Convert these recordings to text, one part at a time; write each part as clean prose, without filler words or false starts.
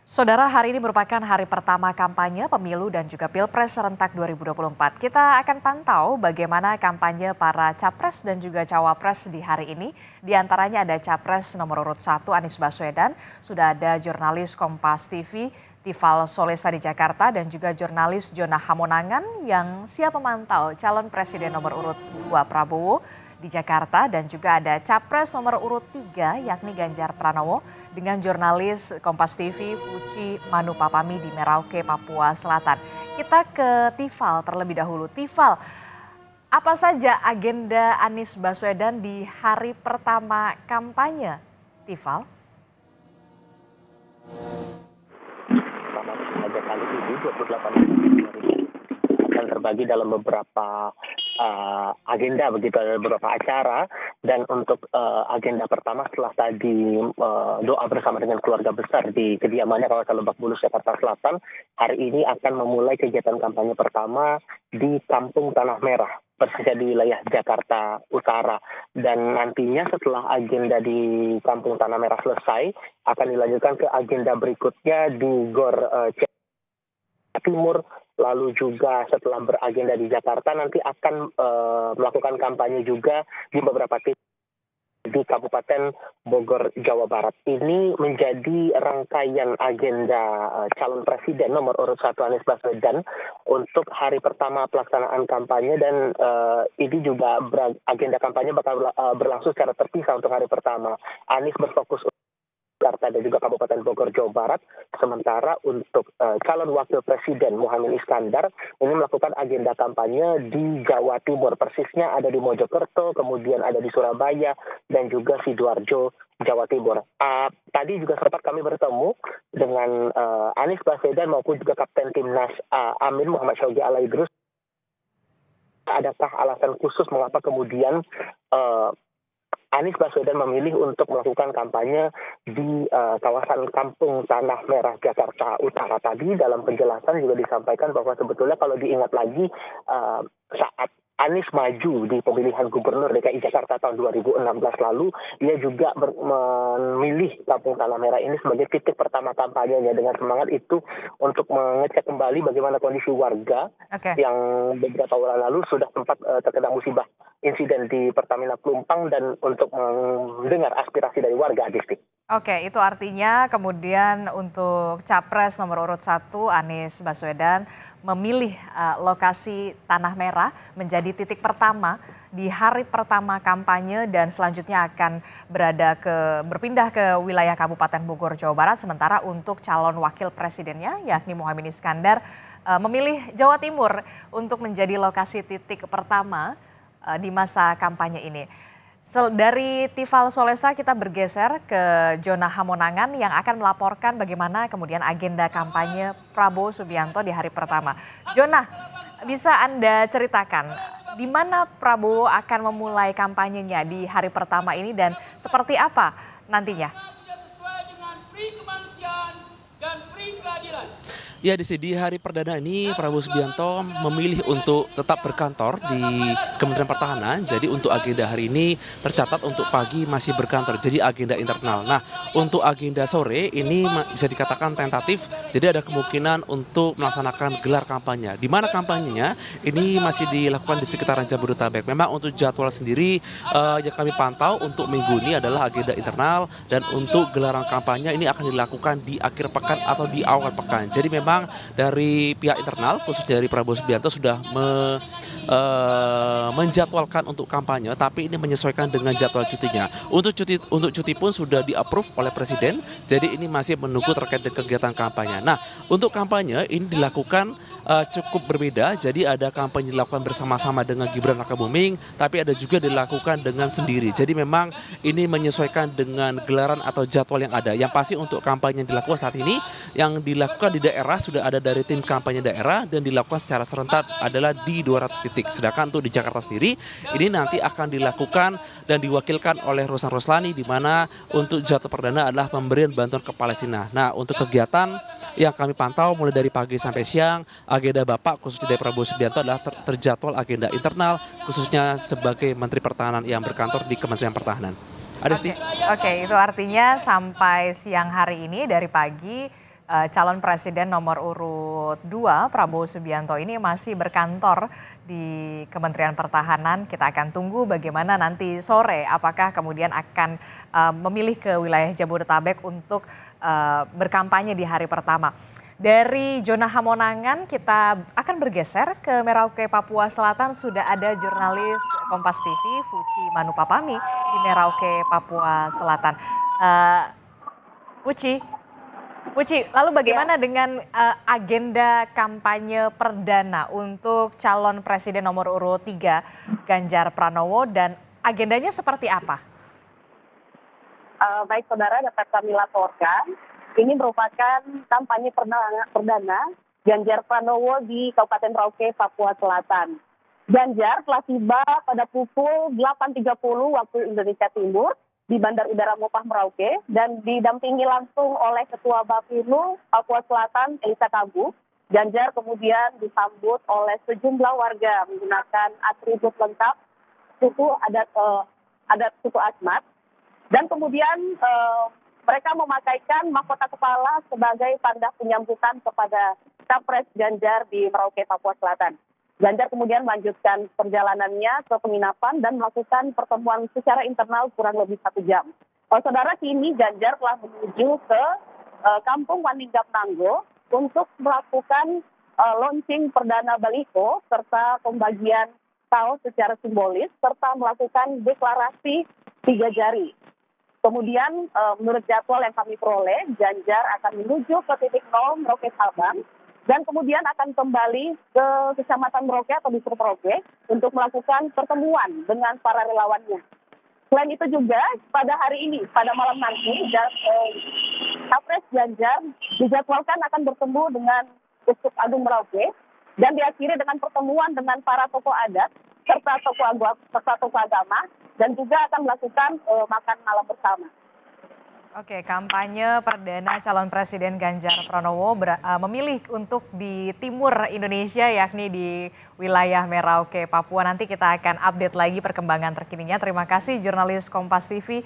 Saudara, hari ini merupakan hari pertama kampanye pemilu dan juga Pilpres serentak 2024. Kita akan pantau bagaimana kampanye para capres dan juga cawapres di hari ini. Di antaranya ada capres nomor urut 1 Anies Baswedan, sudah ada jurnalis Kompas TV Tifal Solesa di Jakarta dan juga jurnalis Jona Hamonangan yang siap memantau calon presiden nomor urut 2 Prabowo di Jakarta, dan juga ada capres nomor urut 3 yakni Ganjar Pranowo dengan jurnalis Kompas TV Fuci Manupapami di Merauke, Papua Selatan. Kita ke Tifal terlebih dahulu. Tifal, apa saja agenda Anies Baswedan di hari pertama kampanye? Tifal? Selamat pada kali ini 28 akan terbagi dalam beberapa agenda, begitu, ada beberapa acara. Dan untuk agenda pertama setelah tadi doa bersama dengan keluarga besar di kediamannya kawasan Lebak Bulus, Jakarta Selatan, hari ini akan memulai kegiatan kampanye pertama di Kampung Tanah Merah, persisnya di wilayah Jakarta Utara. Dan nantinya setelah agenda di Kampung Tanah Merah selesai, akan dilanjutkan ke agenda berikutnya di Gor Timur. Lalu juga setelah beragenda di Jakarta, nanti akan melakukan kampanye juga di beberapa titik di Kabupaten Bogor, Jawa Barat. Ini menjadi rangkaian agenda calon presiden nomor urut 1 Anies Baswedan untuk hari pertama pelaksanaan kampanye. Dan ini juga agenda kampanye bakal berlangsung secara terpisah untuk hari pertama. Anies berfokus Jakarta dan juga Kabupaten Bogor, Jawa Barat. Sementara untuk calon wakil presiden Muhaimin Iskandar ini melakukan agenda kampanye di Jawa Timur. Persisnya ada di Mojokerto, kemudian ada di Surabaya, dan juga Sidoarjo, Jawa Timur. Tadi juga sempat kami bertemu dengan Anies Baswedan maupun juga Kapten Timnas Amin Muhammad Syawgi Alaidrus. Adakah alasan khusus mengapa kemudian Anies Baswedan memilih untuk melakukan kampanye di kawasan Kampung Tanah Merah, Jakarta Utara? Tadi dalam penjelasan juga disampaikan bahwa sebetulnya kalau diingat lagi saat Anies maju di pemilihan Gubernur DKI Jakarta tahun 2016 lalu, dia juga memilih Kampung Tanah Merah ini sebagai titik pertama kampanyenya, dengan semangat itu untuk mengecek kembali bagaimana kondisi warga yang beberapa bulan lalu sudah sempat terkena musibah insiden di Pertamina Pelumpang, dan untuk mendengar aspirasi dari warga, Adisti. Oke, itu artinya kemudian untuk capres nomor urut 1 Anies Baswedan memilih lokasi Tanah Merah menjadi titik pertama di hari pertama kampanye, dan selanjutnya akan berpindah ke wilayah Kabupaten Bogor, Jawa Barat. Sementara untuk calon wakil presidennya yakni Muhaimin Iskandar memilih Jawa Timur untuk menjadi lokasi titik pertama di masa kampanye ini. Dari Tifal Solesa kita bergeser ke Jona Hamonangan yang akan melaporkan bagaimana kemudian agenda kampanye Prabowo Subianto di hari pertama. Jona, bisa Anda ceritakan di mana Prabowo akan memulai kampanyenya di hari pertama ini dan seperti apa nantinya? Sesuai dengan pri kemanusiaan dan pri keadilan. Ya, di hari perdana ini Prabowo Subianto memilih untuk tetap berkantor di Kementerian Pertahanan. Jadi untuk agenda hari ini tercatat untuk pagi masih berkantor, jadi agenda internal. Nah, untuk agenda sore ini bisa dikatakan tentatif, jadi ada kemungkinan untuk melaksanakan gelar kampanye. Di mana kampanyenya ini masih dilakukan di sekitaran Jabodetabek. Memang untuk jadwal sendiri yang kami pantau untuk minggu ini adalah agenda internal, dan untuk gelaran kampanye ini akan dilakukan di akhir pekan atau di awal pekan. Jadi memang dari pihak internal, khusus dari Prabowo Subianto, sudah menjadwalkan untuk kampanye, tapi ini menyesuaikan dengan jadwal cutinya. Untuk cuti pun sudah di-approve oleh Presiden, jadi ini masih menunggu terkait dengan kegiatan kampanye. Nah, untuk kampanye ini dilakukan cukup berbeda, jadi ada kampanye dilakukan bersama-sama dengan Gibran Rakabuming, tapi ada juga dilakukan dengan sendiri. Jadi memang ini menyesuaikan dengan gelaran atau jadwal yang ada. Yang pasti untuk kampanye yang dilakukan saat ini, yang dilakukan di daerah sudah ada dari tim kampanye daerah dan dilakukan secara serentak adalah di 200 titik. Sedangkan untuk di Jakarta sendiri ini nanti akan dilakukan dan diwakilkan oleh Rosan Roslani, di mana untuk jadwal perdana adalah pemberian bantuan ke Palestina. Nah, untuk kegiatan yang kami pantau mulai dari pagi sampai siang, agenda Bapak khususnya dari Prabowo Subianto adalah terjadwal agenda internal, khususnya sebagai Menteri Pertahanan yang berkantor di Kementerian Pertahanan. Oke, itu artinya sampai siang hari ini dari pagi calon presiden nomor urut 2 Prabowo Subianto ini masih berkantor di Kementerian Pertahanan. Kita akan tunggu bagaimana nanti sore apakah kemudian akan memilih ke wilayah Jabodetabek untuk berkampanye di hari pertama. Dari zona Hamonangan kita akan bergeser ke Merauke, Papua Selatan. Sudah ada jurnalis Kompas TV, Fuci Manupapami di Merauke, Papua Selatan. Fuci, lalu bagaimana dengan agenda kampanye perdana untuk calon presiden nomor urut 3 Ganjar Pranowo dan agendanya seperti apa? Baik saudara, dapat kami laporkan. Ini merupakan kampanye perdana Ganjar Pranowo di Kabupaten Merauke, Papua Selatan. Ganjar telah tiba pada pukul 8.30 waktu Indonesia Timur di Bandar Udara Mopah Merauke dan didampingi langsung oleh Ketua Bapinu Papua Selatan Elisa Kabu. Ganjar kemudian disambut oleh sejumlah warga menggunakan atribut lengkap suku adat suku Asmat dan kemudian mereka memakaikan mahkota kepala sebagai tanda penyambutan kepada Capres Ganjar di Merauke, Papua Selatan. Ganjar kemudian melanjutkan perjalanannya ke penginapan dan melakukan pertemuan secara internal kurang lebih 1 jam. Saudara, kini Ganjar telah menuju ke Kampung Waninggap Nanggo untuk melakukan launching perdana baliho serta pembagian kaos secara simbolis serta melakukan deklarasi 3 jari. Kemudian menurut jadwal yang kami peroleh, Ganjar akan menuju ke titik 0 Merauke Sabang dan kemudian akan kembali ke Kecamatan Merauke atau Distrik Merauke untuk melakukan pertemuan dengan para relawannya. Selain itu juga pada hari ini, pada malam nanti, Capres Ganjar dijadwalkan akan bertemu dengan Uskup Agung Merauke dan diakhiri dengan pertemuan dengan para tokoh adat serta tokoh agama dan juga akan melakukan makan malam bersama. Oke, kampanye perdana calon presiden Ganjar Pranowo memilih untuk di timur Indonesia yakni di wilayah Merauke, Papua. Nanti kita akan update lagi perkembangan terkininya. Terima kasih jurnalis Kompas TV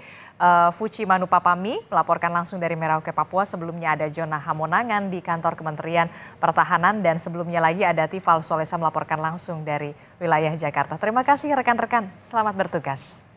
Fuci Manupapami melaporkan langsung dari Merauke, Papua. Sebelumnya ada Jona Hamonangan di kantor Kementerian Pertahanan dan sebelumnya lagi ada Tifal Solesa melaporkan langsung dari wilayah Jakarta. Terima kasih rekan-rekan, selamat bertugas.